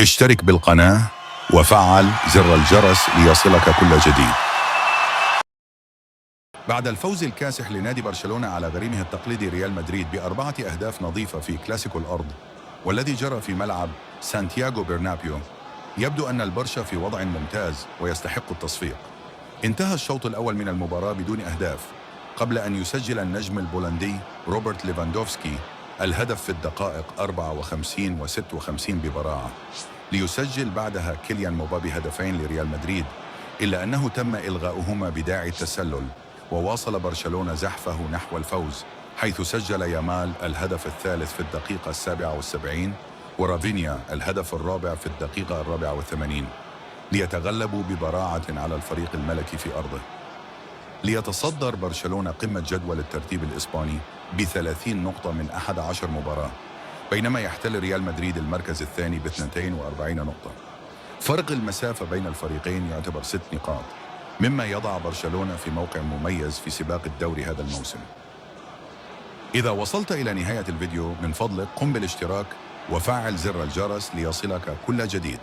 اشترك بالقناة وفعل زر الجرس ليصلك كل جديد. بعد الفوز الكاسح لنادي برشلونة على غريمه التقليدي ريال مدريد ب4 أهداف نظيفة في كلاسيكو الأرض والذي جرى في ملعب سانتياغو برنابيو، يبدو أن البرشا في وضع ممتاز ويستحق التصفيق. انتهى الشوط الأول من المباراة بدون أهداف قبل أن يسجل النجم البولندي روبرت ليفاندوفسكي الهدف في الدقائق 54 و56 ببراعة، ليسجل بعدها كيليان مبابي هدفين لريال مدريد، إلا أنه تم إلغاؤهما بداعي التسلل، وواصل برشلونة زحفه نحو الفوز، حيث سجل يامال الهدف الثالث في الدقيقة 77 ورافينيا الهدف الرابع في الدقيقة 84 ليتغلبوا ببراعة على الفريق الملكي في أرضه. ليتصدر برشلونة قمة جدول الترتيب الإسباني ب30 نقطة من 11 مباراة، بينما يحتل ريال مدريد المركز الثاني ب42 نقطة. فرق المسافة بين الفريقين يعتبر 6 نقاط، مما يضع برشلونة في موقع مميز في سباق الدوري هذا الموسم. إذا وصلت إلى نهاية الفيديو من فضلك قم بالاشتراك وفعل زر الجرس ليصلك كل جديد.